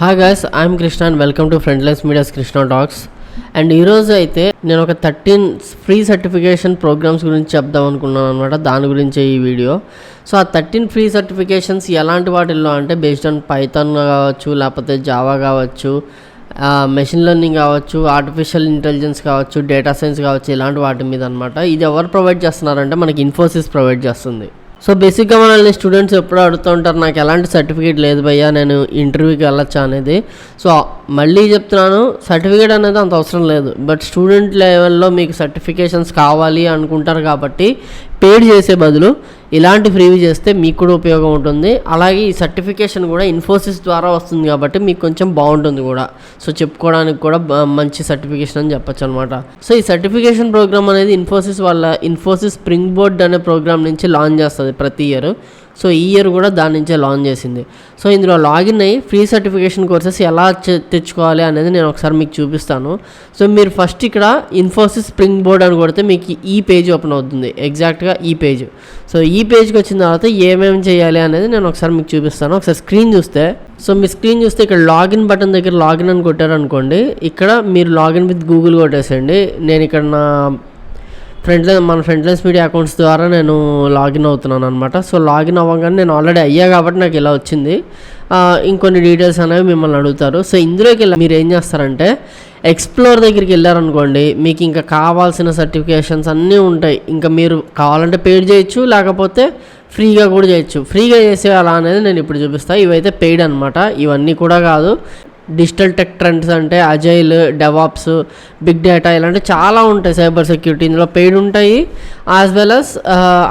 Hi guys, I'm Krishna and welcome to friendless medias Krishna talks. And ఈరోజు అయితే నేను ఒక 13 ఫ్రీ సర్టిఫికేషన్ ప్రోగ్రామ్స్ గురించి చెప్దాం అనుకున్నాను అనమాట. దాని గురించే ఈ వీడియో. సో ఆ 13 ఫ్రీ సర్టిఫికేషన్స్ ఎలాంటి వాటిల్లో అంటే బేస్డ్ ఆన్ పైథాన్ కావచ్చు, లేకపోతే జావా కావచ్చు, మెషిన్ లెర్నింగ్ కావచ్చు, ఆర్టిఫిషియల్ ఇంటెలిజెన్స్ కావచ్చు, డేటా సైన్స్ కావచ్చు, ఇలాంటి వాటి మీద అనమాట. ఇది ఎవరు ప్రొవైడ్ చేస్తున్నారంటే మనకి ఇన్ఫోసిస్ ప్రొవైడ్ చేస్తుంది. సో బేసిక్గా మనల్ని స్టూడెంట్స్ ఎప్పుడూ అడుగుతూ ఉంటారు, నాకు ఎలాంటి సర్టిఫికేట్ లేదు భయ్యా, నేను ఇంటర్వ్యూకి వెళ్ళొచ్చా అనేది. సో మళ్ళీ చెప్తున్నాను, సర్టిఫికేట్ అనేది అంత అవసరం లేదు. బట్ స్టూడెంట్ లెవెల్లో మీకు సర్టిఫికేషన్స్ కావాలి అనుకుంటారు కాబట్టి పేడ్ చేసే బదులు ఇలాంటి ఫ్రీవి చేస్తే మీకు కూడా ఉపయోగం ఉంటుంది. అలాగే ఈ సర్టిఫికేషన్ కూడా ఇన్ఫోసిస్ ద్వారా వస్తుంది కాబట్టి మీకు కొంచెం బాగుంటుంది కూడా. సో చెప్పుకోవడానికి కూడా మంచి సర్టిఫికేషన్ అని చెప్పొచ్చు అనమాట. సో ఈ సర్టిఫికేషన్ ప్రోగ్రామ్ అనేది ఇన్ఫోసిస్ స్ప్రింగ్ బోర్డ్ అనే ప్రోగ్రామ్ నుంచి లాంచ్ చేస్తుంది ప్రతి ఇయర్. సో ఈ ఇయర్ కూడా దాని నుంచే లాంచ్ చేసింది. సో ఇందులో లాగిన్ అయ్యి ఫ్రీ సర్టిఫికేషన్ కోర్సెస్ ఎలా తెచ్చుకోవాలి అనేది నేను ఒకసారి మీకు చూపిస్తాను. సో మీరు ఫస్ట్ ఇక్కడ ఇన్ఫోసిస్ స్ప్రింగ్ బోర్డ్ అని కొడితే మీకు ఈ పేజ్ ఓపెన్ అవుతుంది, ఎగ్జాక్ట్గా ఈ పేజ్. సో ఈ పేజ్కి వచ్చిన తర్వాత ఏమేమి చేయాలి అనేది నేను ఒకసారి మీకు చూపిస్తాను. ఒకసారి స్క్రీన్ చూస్తే, సో మీ స్క్రీన్ చూస్తే ఇక్కడ లాగిన్ బటన్ దగ్గర లాగిన్ అని కొట్టారనుకోండి, ఇక్కడ మీరు లాగిన్ విత్ గూగుల్ కొట్టేసేయండి. నేను ఇక్కడ మన ఫ్రెండ్లెస్ మీడియా అకౌంట్స్ ద్వారా నేను లాగిన్ అవుతున్నాను అనమాట. సో లాగిన్ అవ్వగానే నేను ఆల్రెడీ అయ్యా కాబట్టి నాకు ఇలా వచ్చింది. ఇంకొన్ని డీటెయిల్స్ అనేవి మిమ్మల్ని అడుగుతారు. సో ఇందులోకి మీరు ఏం చేస్తారంటే ఎక్స్ప్లోర్ దగ్గరికి వెళ్ళారనుకోండి, మీకు ఇంకా కావాల్సిన సర్టిఫికేషన్స్ అన్నీ ఉంటాయి. ఇంకా మీరు కావాలంటే పెయిడ్ చేయొచ్చు, లేకపోతే ఫ్రీగా కూడా చేయొచ్చు. ఫ్రీగా చేసే అలా అనేది నేను ఇప్పుడు చూపిస్తాను. ఇవైతే పెయిడ్ అనమాట, ఇవన్నీ కూడా కాదు. డిజిటల్ టెక్ ట్రెండ్స్ అంటే అజైల్, డెవాప్స్, బిగ్ డేటా ఇలాంటి చాలా ఉంటాయి. సైబర్ సెక్యూరిటీ ఇందులో పెయిడ్ ఉంటాయి, యాజ్ వెల్ అస్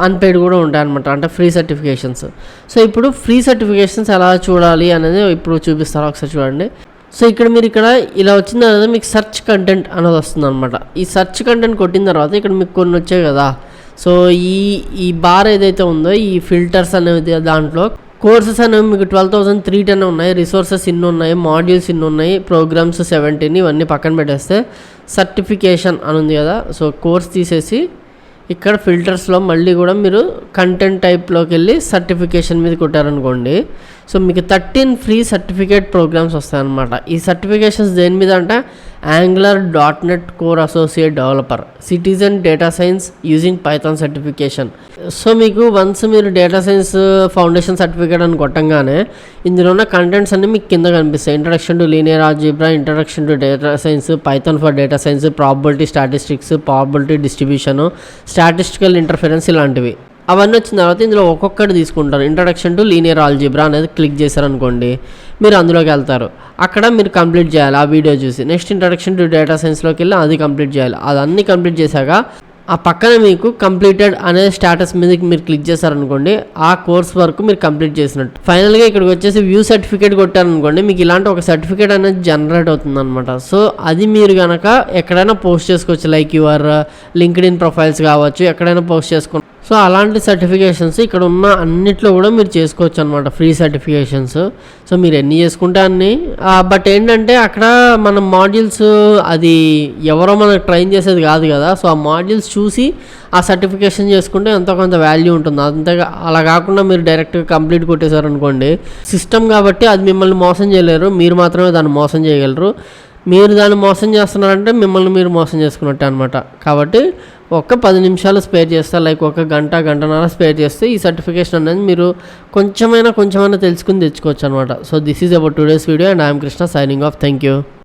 అన్పెయిడ్ కూడా ఉంటాయి అనమాట, అంటే ఫ్రీ సర్టిఫికేషన్స్. సో ఇప్పుడు ఫ్రీ సర్టిఫికేషన్స్ ఎలా చూడాలి అనేది ఇప్పుడు చూపిస్తారు, ఒకసారి చూడండి. సో ఇక్కడ ఇలా వచ్చిన తర్వాత మీకు సెర్చ్ కంటెంట్ అనేది వస్తుంది అనమాట. ఈ సెర్చ్ కంటెంట్ కొట్టిన తర్వాత ఇక్కడ మీకు కొన్ని వచ్చాయి కదా. సో ఈ బార్ ఏదైతే ఉందో, ఈ ఫిల్టర్స్ అనేవి దాంట్లో కోర్సెస్ అనేవి మీకు 12,310 ఉన్నాయి, రిసోర్సెస్ ఇన్ని ఉన్నాయి, మాడ్యూల్స్ ఇన్ని ఉన్నాయి, ప్రోగ్రామ్స్ 17, ఇవన్నీ పక్కన పెట్టేస్తే సర్టిఫికేషన్ అని ఉంది కదా. సో కోర్స్ తీసేసి ఇక్కడ ఫిల్టర్స్లో మళ్ళీ కూడా మీరు కంటెంట్ టైప్లోకి వెళ్ళి సర్టిఫికేషన్ మీద కొట్టారనుకోండి, సో మీకు 13 ఫ్రీ సర్టిఫికేట్ ప్రోగ్రామ్స్ వస్తాయన్నమాట. ఈ సర్టిఫికేషన్స్ దేని మీద అంటే Angular.net core associate developer, citizen data science using Python certification. So మీకు వన్స్ మీరు డేటా సైన్స్ ఫౌండేషన్ సర్టిఫికేట్ అని కొట్టంగానే ఇందులో ఉన్న కంటెంట్స్ అన్నీ మీకు కింద కనిపిస్తాయి. Introduction to linear algebra, introduction to data science, Python for data science, probability statistics, probability distribution, statistical interference ఇలాంటివి. అవన్నీ వచ్చిన తర్వాత ఇందులో ఒక్కొక్కటి తీసుకుంటారు. ఇంట్రడక్షన్ టు లీనియర్ ఆల్జీబ్రా అనేది క్లిక్ చేశారనుకోండి, మీరు అందులోకి వెళ్తారు. అక్కడ మీరు కంప్లీట్ చేయాలి ఆ వీడియో చూసి. నెక్స్ట్ ఇంట్రడక్షన్ టు డేటా సైన్స్లోకి వెళ్ళి అది కంప్లీట్ చేయాలి. అదన్నీ కంప్లీట్ చేశాక ఆ పక్కన మీకు కంప్లీటెడ్ అనే స్టేటస్ మీదకి మీరు క్లిక్ చేశారనుకోండి, ఆ కోర్స్ వరకు మీరు కంప్లీట్ చేసినట్టు. ఫైనల్గా ఇక్కడికి వచ్చేసి వ్యూ సర్టిఫికేట్ కొట్టారనుకోండి, మీకు ఇలాంటి ఒక సర్టిఫికేట్ అనేది జనరేట్ అవుతుంది అనమాట. సో అది మీరు కనుక ఎక్కడైనా పోస్ట్ చేసుకోవచ్చు, లైక్ యువర్ లింక్డ్ఇన్ ప్రొఫైల్స్ కావచ్చు, ఎక్కడైనా పోస్ట్ చేసుకోవచ్చు. సో అలాంటి సర్టిఫికేషన్స్ ఇక్కడ ఉన్న అన్నిట్లో కూడా మీరు చేసుకోవచ్చు అనమాట, ఫ్రీ సర్టిఫికేషన్స్. సో మీరు ఎన్ని చేసుకుంటే అన్ని. బట్ ఏంటంటే అక్కడ మన మాడ్యూల్స్ అది ఎవరో మనకు ట్రైన్ చేసేది కాదు కదా. సో ఆ మాడ్యూల్స్ చూసి ఆ సర్టిఫికేషన్ చేసుకుంటే ఎంతో కొంత వాల్యూ ఉంటుంది. అంతగా అలా కాకుండా మీరు డైరెక్ట్గా కంప్లీట్ కొట్టేశారనుకోండి, సిస్టమ్ కాబట్టి అది మిమ్మల్ని మోసం చేయలేరు, మీరు మాత్రమే దాన్ని మోసం చేయగలరు. మీరు దాన్ని మోసం చేస్తున్నారంటే మిమ్మల్ని మీరు మోసం చేసుకున్నట్టే అనమాట. కాబట్టి ఒక 10 నిమిషాలు స్పేర్ చేస్తే, లైక్ ఒక గంటన్నర స్పేర్ చేస్తే ఈ సర్టిఫికేషన్ అనేది మీరు కొంచెమైనా తెలుసుకుని తెచ్చుకోవచ్చు అనమాట. So this is about today's video and I'm Krishna signing off. Thank you.